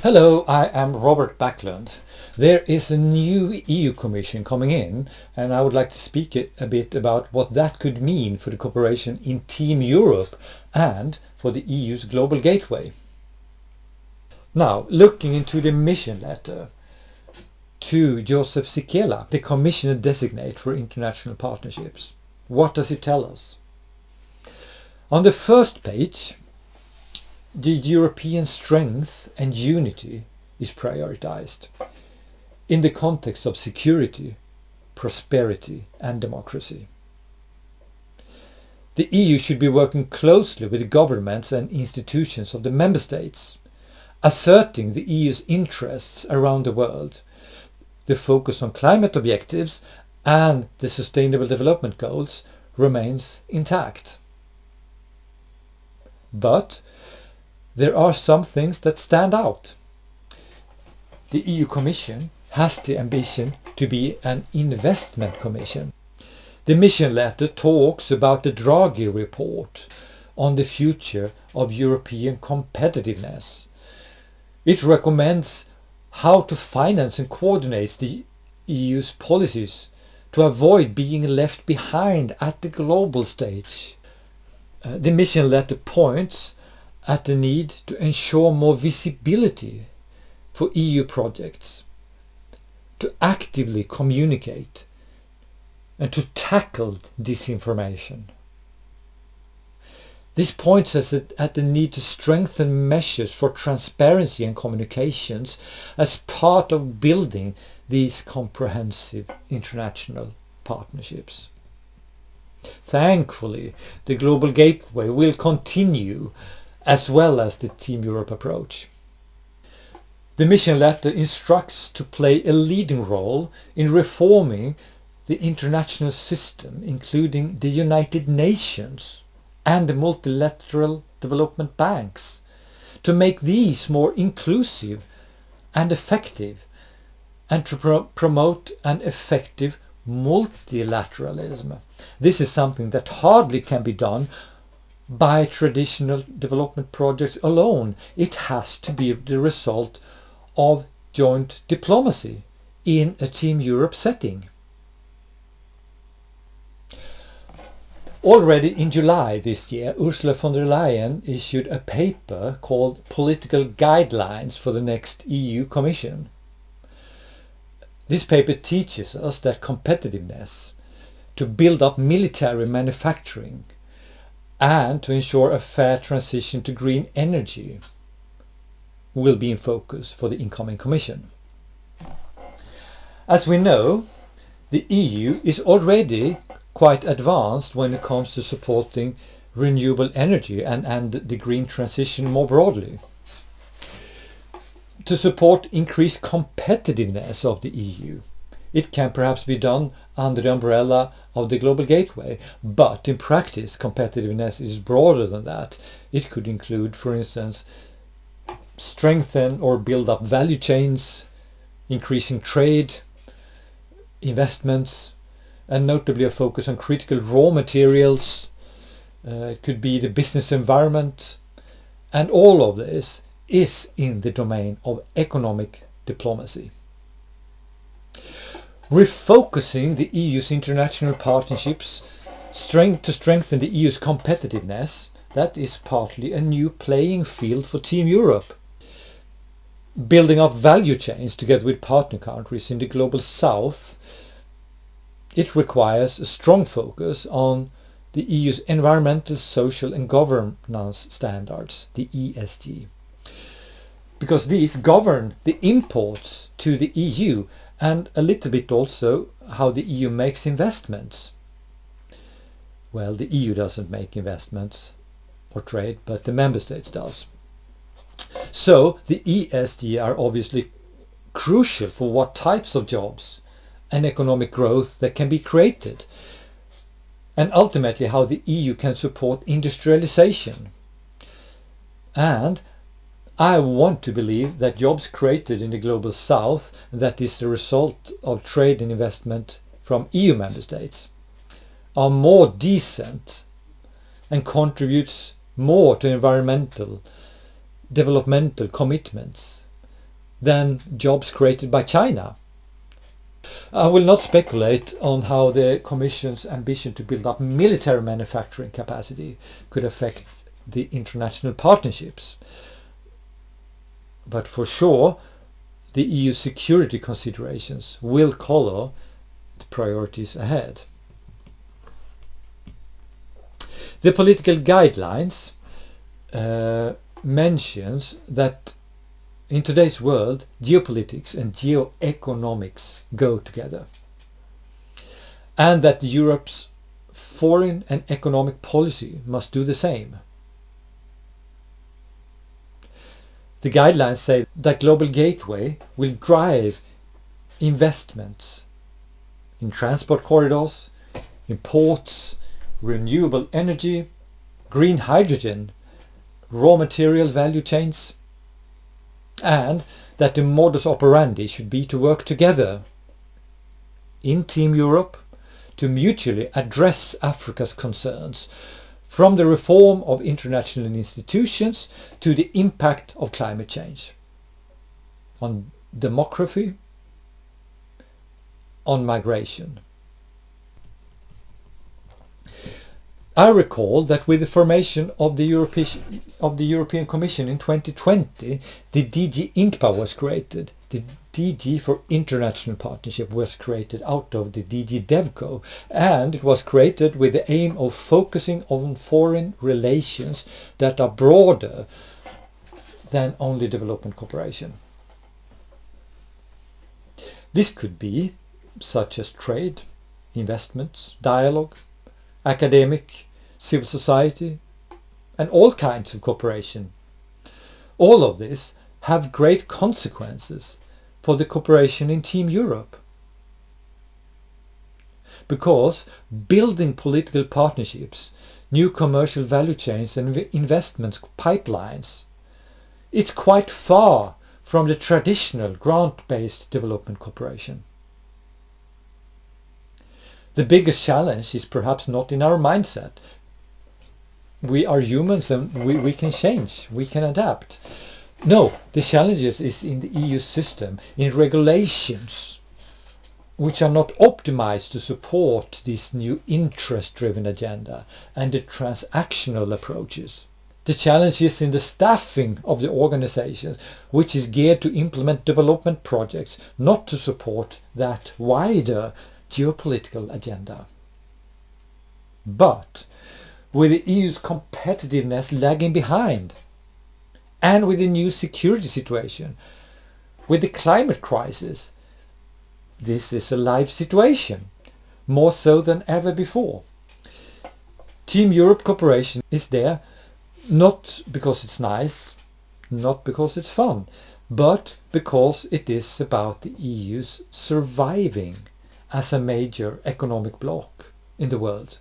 Hello, I am Robert Backlund. There is a new EU Commission coming in, and I would like to speak a bit about what that could mean for the cooperation in Team Europe and for the EU's Global Gateway. Now, looking into the mission letter to Joseph Sikela, the Commissioner Designate for International Partnerships. What does it tell us? On the first page, the European strength and unity is prioritized in the context of security, prosperity and democracy. The EU should be working closely with the governments and institutions of the member states, asserting the EU's interests around the world. The focus on climate objectives and the Sustainable Development Goals remains intact. But there are some things that stand out. The EU Commission has the ambition to be an investment commission. The mission letter talks about the Draghi report on the future of European competitiveness. It recommends how to finance and coordinate the EU's policies to avoid being left behind at the global stage. The mission letter points at the need to ensure more visibility for EU projects, to actively communicate and to tackle disinformation. This points us at the need to strengthen measures for transparency and communications as part of building these comprehensive international partnerships. Thankfully, the Global Gateway will continue as well as the Team Europe approach. The mission letter instructs to play a leading role in reforming the international system, including the United Nations and the multilateral development banks, to make these more inclusive and effective, and to promote an effective multilateralism. This is something that hardly can be done by traditional development projects alone. It has to be the result of joint diplomacy in a Team Europe setting. Already in July this year, Ursula von der Leyen issued a paper called Political Guidelines for the next EU Commission. This paper teaches us that competitiveness, to build up military manufacturing, and to ensure a fair transition to green energy will be in focus for the incoming Commission. As we know, the EU is already quite advanced when it comes to supporting renewable energy and the green transition more broadly. To support increased competitiveness of the EU, it can perhaps be done under the umbrella of the Global Gateway, but in practice competitiveness is broader than that. It could include, for instance, strengthen or build up value chains, increasing trade, investments, and notably a focus on critical raw materials. It could be the business environment, and all of this is in the domain of economic diplomacy. Refocusing the EU's international partnerships to strengthen the EU's competitiveness, that is partly a new playing field for Team Europe. Building up value chains together with partner countries in the global south, it requires a strong focus on the EU's environmental, social and governance standards, the ESG. Because these govern the imports to the EU and a little bit also how the EU makes investments. Well, the EU doesn't make investments or trade, but the member states does. So the ESG are obviously crucial for what types of jobs and economic growth that can be created, and ultimately how the EU can support industrialization. And I want to believe that jobs created in the global south, that is the result of trade and investment from EU member states, are more decent and contributes more to environmental, developmental commitments than jobs created by China. I will not speculate on how the Commission's ambition to build up military manufacturing capacity could affect the international partnerships. But for sure, the EU security considerations will color the priorities ahead. The political guidelines mentions that in today's world, geopolitics and geoeconomics go together, and that Europe's foreign and economic policy must do the same. The guidelines say that Global Gateway will drive investments in transport corridors, in ports, renewable energy, green hydrogen, raw material value chains, and that the modus operandi should be to work together in Team Europe to mutually address Africa's concerns, from the reform of international institutions to the impact of climate change on demography, on migration. I recall that with the formation of the European Commission in 2020, the DG INCPA was created. The DG for International Partnership was created out of the DG DevCo, and it was created with the aim of focusing on foreign relations that are broader than only development cooperation. This could be such as trade, investments, dialogue, academic, civil society, and all kinds of cooperation. All of this have great consequences for the cooperation in Team Europe. Because building political partnerships, new commercial value chains and investments pipelines, it's quite far from the traditional grant-based development cooperation. The biggest challenge is perhaps not in our mindset. We are humans and we can change, we can adapt. No, the challenge is in the EU system, in regulations which are not optimized to support this new interest-driven agenda and the transactional approaches. The challenge is in the staffing of the organizations, which is geared to implement development projects, not to support that wider geopolitical agenda. But with the EU's competitiveness lagging behind, and with the new security situation, with the climate crisis, this is a live situation, more so than ever before. Team Europe cooperation is there not because it's nice, not because it's fun, but because it is about the EU's surviving as a major economic bloc in the world.